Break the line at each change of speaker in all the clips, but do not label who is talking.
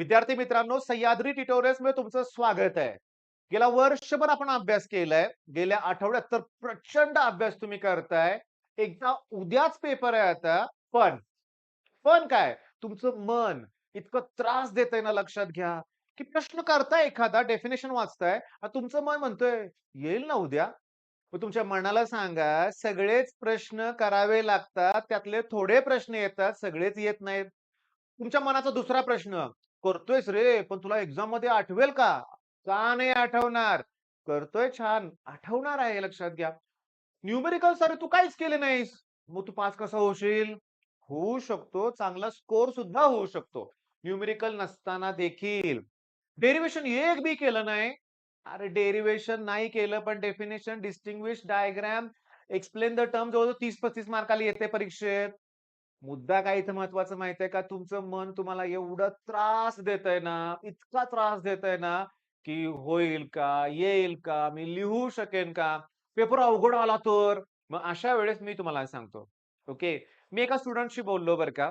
विद्यार्थी मित्रांनो, सह्याद्री ट्युटोरियल्समध्ये तुमचं स्वागत आहे. गेल्या वर्षभर आपण अभ्यास केलाय. गेल्या आठवड्यात तर प्रचंड अभ्यास तुम्ही करताय. एकदा उद्याच पेपर आहे आता. पण पण काय? तुमचं मन इतकं त्रास देतंय ना, लक्षात घ्या, की प्रश्न करताय एखादा, डेफिनेशन वाचताय आणि तुमचं मन म्हणतंय, "येईल ना उद्या." मग तुमच्या मनाला सांगा, सगळेच प्रश्न करावे लागतात. त्यातले थोडे प्रश्न येतात, सगळेच येत नाहीत. तुमच्या मनाचा दुसरा प्रश्न, "करतोयस रे, पण तुला एक्झाममध्ये आठवेल का?" "का नाही आठवणार?" "करतोय छान, आठवणार आहे लक्षात घ्या." "न्यूमेरिकल्स अरे तू काहीच केले नाहीस." "मग तू पास कसा होशील?" "होऊ शकतो, चांगला स्कोर सुद्धा होऊ शकतो. न्यूमेरिकल नसताना देखील." "डेरिव्हेशन एक बी केलं नाही." अरे डेरिव्हेशन नाही केलं, पण definition, distinguish, diagram, explain the term जवळ 30-35 मार्काला येते परीक्षेत. मुद्दा काय इथं महत्वाचं माहिती आहे का? तुमचं मन तुम्हाला एवढा त्रास देतंय ना, इतका त्रास देतंय ना, की होईल का? येईल का? मी लिहू शकेन का? पेपर अवघड आला तर? मग अशा वेळेस मी तुम्हाला सांगतो, ओके. मी एका स्टुडंटशी बोललो बरं का.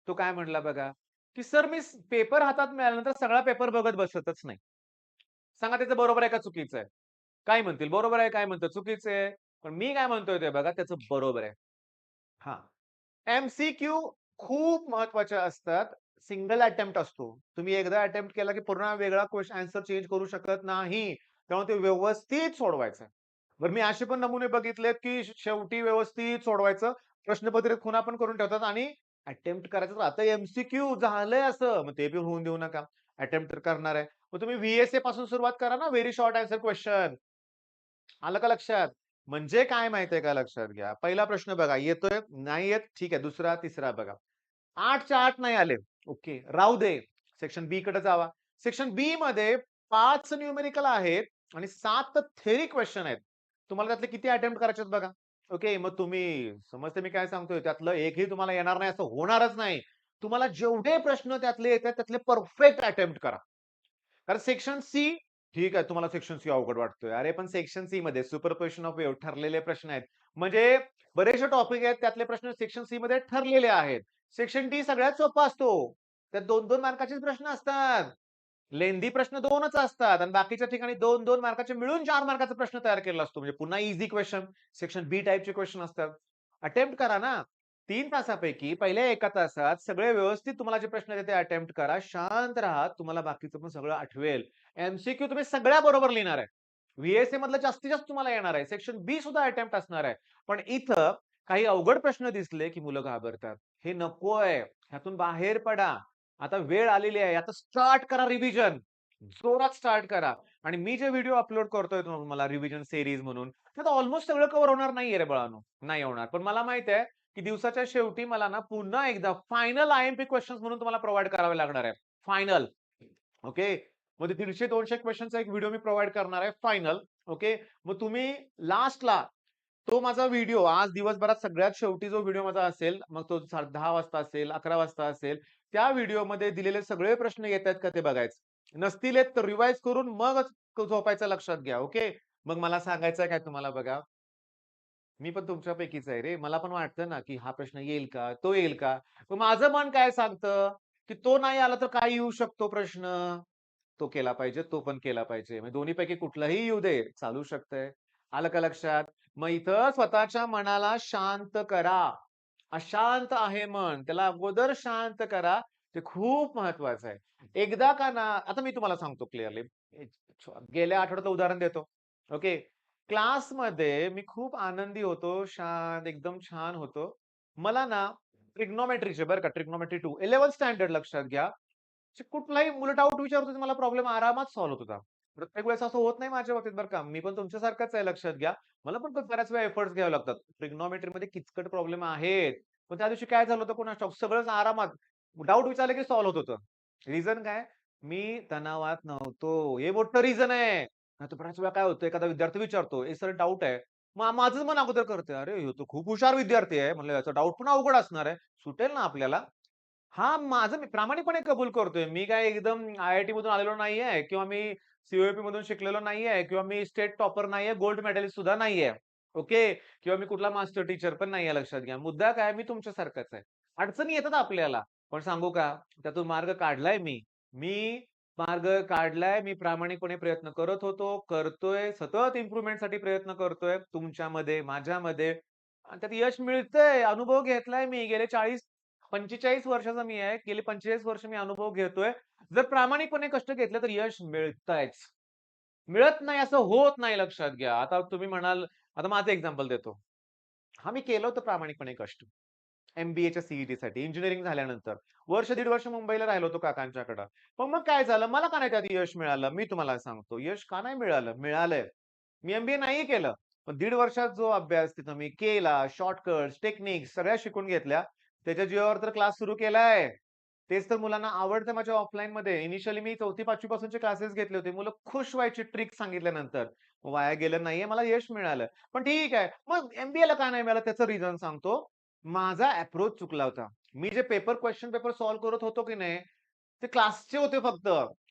तो काय म्हटला बघा, की "सर मी पेपर हातात मिळाल्यानंतर सगळा पेपर बघत बसतच नाही." सांगा त्याचं बरोबर आहे का चुकीचं आहे? काय म्हणतील? बरोबर आहे, काय म्हणतात चुकीचं आहे. पण मी काय म्हणतोय ते बघा, त्याचं बरोबर आहे. हां. एम-सी-क्यू खूप महत्त्वाच्या असतात. सिंगल अटेम्प्ट असतो. तुम्ही एकदा अटेम्प्ट केला, की पुन्हा वेगळा आन्सर चेंज करू शकत नाही. त्यामुळे ते व्यवस्थित सोडवायचं. बरं मी असे पण नमुने बघितलेत, की शेवटी व्यवस्थित सोडवायचं. प्रश्नपत्रिका खुणा पण करून ठेवतात आणि अटेम्प्ट करायचं राहतं. एम-सी-क्यू झालंय असं, मग ते बी होऊन देऊ नका. अटेम्प्ट तर करणार आहे. मग तुम्ही व्ही-एस-ए पासून सुरुवात करा ना, व्हेरी शॉर्ट आन्सर क्वेशन. आलं का लक्षात? म्हणजे काय माहितीये का लक्षात घ्या. पहिला प्रश्न बघा येतोय, नाही येत, ठीक आहे. दुसरा, तिसरा बघा. 8च्या 8 नाही आले. ओके. राहू दे. सेक्शन बी कडे जावा. सेक्शन बी मध्ये 5 न्यूमेरिकल आहेत आणि 7 थेरी क्वेशन आहेत. तुम्हाला त्यातले किती अटेम्प्ट करायचे आहेत बघा. ओके. मग तुम्ही समजते मी काय सांगतोय? त्यातलं एकही तुम्हाला येणार नाही असं होणारच नाही. तुम्हाला जेवढे प्रश्न त्यातले येतात त्यातले परफेक्ट अटेम्प्ट करा. कारण सेक्शन सी ठीक आहे, तुम्हाला सेक्शन सी अवघड वाटतोय. अरे पण सेक्शन सी मध्ये सुपरपोजिशन ऑफ वेव्ह ठरलेले प्रश्न आहेत. म्हणजे बरेचसे टॉपिक आहेत त्यातले प्रश्न सेक्शन सी मध्ये ठरलेले आहेत. सेक्शन डी सगळ्यात सोपा असतो. त्यात 2-2 मार्काचेच प्रश्न असतात. लेंदी प्रश्न 2च असतात आणि बाकीच्या ठिकाणी 2-2 मार्काचे मिळून 4 मार्काचा प्रश्न तयार केलेला असतो. म्हणजे पुन्हा ईझी क्वेशन, सेक्शन बी टाइपचे क्वेशन असतात. अटेम्प्ट करा ना. 3 तासापैकी पहिल्या 1 तासात सगळे व्यवस्थित तुम्हाला जे प्रश्न आहेत ते अटेम्प्ट करा. शांत राहा. तुम्हाला बाकीचं पण सगळं आठवेल. एम-सी-क्यू तुम्ही सगळ्या बरोबर लिहिणार आहे. व्ही-एस-ए मधलं जास्तीत जास्त तुम्हाला येणार आहे. सेक्शन बी सुद्धा अटेम्प्ट असणार आहे. पण इथं काही अवघड प्रश्न दिसले, की मुलं घाबरतात. हे नकोय. ह्यातून बाहेर पडा. आता वेळ आलेली आहे. आता स्टार्ट करा रिव्हिजन. जोरात स्टार्ट करा. आणि मी जे व्हिडिओ अपलोड करतोय तुम्हाला रिव्हिजन सीरीज म्हणून, त्यात ऑलमोस्ट सगळं कव्हर होणार नाहीये रे बाळांनो. नाही होणार. पण मला माहित आहे, की दिवसाच्या शेवटी मला ना पुन्हा एकदा फायनल आय-एम-पी क्वेशन्स म्हणून तुम्हाला प्रोव्हाईड करावे लागणार आहे. फायनल. ओके. मग ते 150-200 क्वेशनचा एक व्हिडिओ मी प्रोव्हाईड करणार आहे फायनल. ओके. मग तुम्ही लास्टला तो माझा व्हिडिओ आज दिवसभरात सगळ्यात शेवटी जो व्हिडिओ माझा असेल, मग तो 10:30 वाजता असेल, 11 वाजता असेल, त्या व्हिडिओमध्ये दिलेले सगळे प्रश्न येतायत का ते बघायचं. नसतील येत तर रिवाईज करून मगच झोपायचं लक्षात घ्या. ओके. मग मला सांगायचंय काय तुम्हाला बघा, मी पण तुमच्यापैकीच आहे रे. मला पण वाटतं ना, की हा प्रश्न येईल का? तो येईल का? मग माझं मन काय सांगतं, की तो नाही आला तर काय येऊ शकतो प्रश्न? तो केला पाहिजे, तो पण केला पाहिजे. म्हणजे दोन्हीपैकी कुठलाही येऊ दे, चालू शकतंय. आलं का लक्षात? मग इथं स्वतःच्या मनाला शांत करा. अशांत आहे मन, त्याला अगोदर शांत करा. ते खूप महत्वाचं आहे. एकदा का ना आता मी तुम्हाला सांगतो क्लिअरली. गेल्या आठवड्यातलं उदाहरण देतो. ओके. क्लासमध्ये मी खूप आनंदी होतो, शांत, एकदम छान होतो. मला ना ट्रिग्नोमेट्रीचे बरं का, ट्रिग्नोमेट्री 2 11th स्टँडर्ड लक्षात घ्या. कुठलाही मुलं डाउट विचारत होते, मला प्रॉब्लेम आरामात सॉल्व्ह होत होता. प्रत्येक वेळेस असं होत नाही माझ्या बाबतीत बरं का. मी पण तुमच्यासारखाच आहे लक्षात घ्या. मला पण बऱ्याच वेळा एफर्ट्स घ्यावे लागतात. ट्रिग्नोमेट्रीमध्ये किचकट प्रॉब्लेम आहेत. पण त्या दिवशी काय झालं होतं कोणास ठाऊक सगळंच आरामात डाउट विचारले की सॉल्व्ह होत होतं. रिझन काय? मी तणावात नव्हतो. हे मोठं रिझन आहे. नाहीतर बऱ्याच वेळा काय होतं एखादा विद्यार्थी विचारतो, "ए सर डाउट आहे." माझं मन अगोदर करतंय, "अरे ह्यो तर खूप हुशार विद्यार्थी आहे." म्हणलं याचा डाउट पण अवघड असणार आहे. सुटेल ना आपल्याला. हां, माझं मी प्रामाणिकपणे कबूल करतोय. मी काय एकदम आय-आय-टी मधून आलेलो नाहीये किंवा मी सी मधून शिकलेलो नाहीये किंवा मी स्टेट टॉपर नाहीये, गोल्ड मेडलिस्ट सुद्धा नाहीये. ओके. किंवा मी कुठला मास्टर टीचर पण नाहीये लक्षात घ्या. मुद्दा काय मी तुमच्यासारखाच आहे. अडचणी येतात आपल्याला. पण सांगू का? त्यातून मार्ग काढलाय मी. मी मार्ग काढलाय. मी प्रामाणिकपणे प्रयत्न करत होतो, करतोय. सतत इम्प्रूव्हमेंटसाठी प्रयत्न करतोय. तुमच्यामध्ये, माझ्यामध्ये आणि त्यात यश मिळतंय. अनुभव घेतलाय मी. गेले 40-45 वर्षाचा मी आहे. गेली 45 वर्ष मी अनुभव घेतोय. जर प्रामाणिकपणे कष्ट घेतले तर यश मिळतंयच. मिळत नाही असं होत नाही लक्षात घ्या. आता तुम्ही म्हणाल आता माझं एक्झाम्पल देतो. हां, मी केलं होतं प्रामाणिकपणे कष्ट. एम-बी-एच्या सी-ई-टीसाठी इंजिनिअरिंग झाल्यानंतर. वर्ष दीड वर्ष मुंबईला राहिलो होतो काकांच्याकडं. पण मग काय झालं, मला का नाही त्यात यश मिळालं? मी तुम्हाला सांगतो. यश का नाही मिळालं? मिळालंय. मी एम-बी-ए नाही केलं. पण दीड वर्षात जो अभ्यास तिथं मी केला, शॉर्टकट्स, टेक्निक्स सगळ्या शिकून घेतल्या. त्याच्या जीवावर तर क्लास सुरू केलाय. तेच तर मुलांना आवडतं माझ्या ऑफलाईनमध्ये. इनिशियली मी 4थी-5वी पासूनचे क्लासेस घेतले होते. मुलं खुश व्हायची ट्रिक सांगितल्यानंतर. वाया गेलं नाहीये, मला यश मिळालं. पण ठीक आहे. मग एम-बी-एला का नाही मिळालं त्याचं रिझन सांगतो. माझा अप्रोच चुकला होता. मी जे क्वेशन पेपर सॉल्व्ह करत होतो की नाही, ते क्लासचे होते फक्त.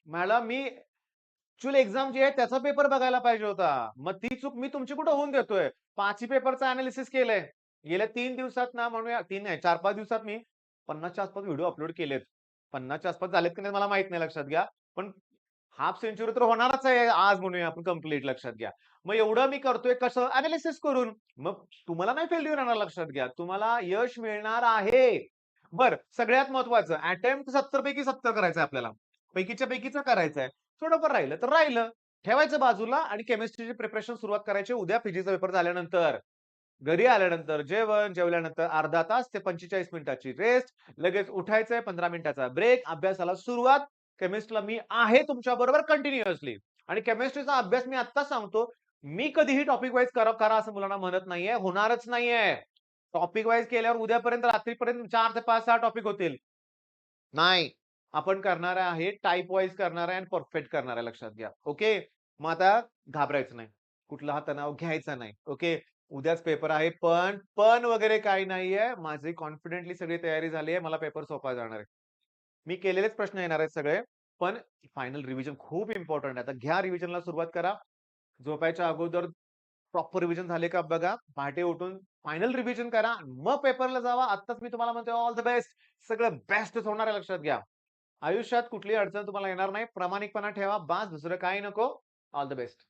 मला मी ॲक्चुअल एक्झाम जी आहे त्याचा पेपर बघायला पाहिजे होता. मग ती चूक मी तुमची कुठे होऊन देतोय. 5ही पेपरचं एनालिसिस केलंय. गेल्या 3 दिवसात ना म्हणूया 3 नाही 4-5 दिवसात मी 50च्या आसपास व्हिडिओ अपलोड केलेत. 50च्या आसपास झालेत की नाही मला माहीत नाही लक्षात घ्या. पण हाल्फ सेंच्युरी तर होणारच आहे आज म्हणूया आपण कंप्लीट लक्षात घ्या. मग एवढं मी करतोय कसं? एनालिसिस करून. मग तुम्हाला नाही फेल्युअर येणार लक्षात घ्या. तुम्हाला यश मिळणार आहे. बरं सगळ्यात महत्त्वाचं अटेम्प्ट 70 पैकी 70 करायचं आपल्याला. पैकीच्या पैकीचं करायचंय. थोडंफार राहिलं तर राहिलं. ठेवायचं बाजूला आणि केमिस्ट्रीची प्रिपरेशन सुरुवात करायची उद्या फिजिक्सचा पेपर झाल्यानंतर. घरी आल्यानंतर जेवण, जेवल्यानंतर अर्धा तास ते 45 मिनिटाची रेस्ट, लगेच उठायचंय 15 मिनिटाचा ब्रेक, अभ्यासाला सुरुवात. केमिस्ट्रीला मी आहे तुमच्याबरोबर कंटिन्युअसली आणि केमिस्ट्रीचा अभ्यास मी आत्ताच सांगतो, मी कधीही टॉपिक वाईज करा करा असं मुलांना म्हणत नाहीये, होणारच नाहीये. टॉपिक वाईज केल्यावर उद्यापर्यंत रात्रीपर्यंत 4 ते 5-6 टॉपिक होतील. नाही. आपण करणार आहे टाइप वाईज करणार आहे आणि परफेक्ट करणार आहे लक्षात घ्या. ओके. मग आता घाबरायचं नाही. कुठला हा तणाव घ्यायचा नाही. ओके. उद्याच पेपर आहे. पण वगैरे काही नाहीये. माझी कॉन्फिडेंटली सगळी तयारी झाली आहे. मला पेपर सोपा जाणार आहे. मी केलेलेच प्रश्न येणार आहेत सगळे. पण फायनल रिव्हिजन खूप इम्पोर्टंट आहे. आता घ्या रिव्हिजनला सुरुवात करा. झोपायच्या अगोदर प्रॉपर रिव्हिजन झाले का बघा. पहाटे उठून फायनल रिव्हिजन करा. मग पेपरला जावा. आत्ताच मी तुम्हाला म्हणतोय ऑल द बेस्ट. सगळं बेस्टच होणार आहे लक्षात घ्या. आयुष्यात कुठलीही अडचण तुम्हाला येणार नाही. प्रामाणिकपणा ठेवा. बास दुसरं काही नको. All the best.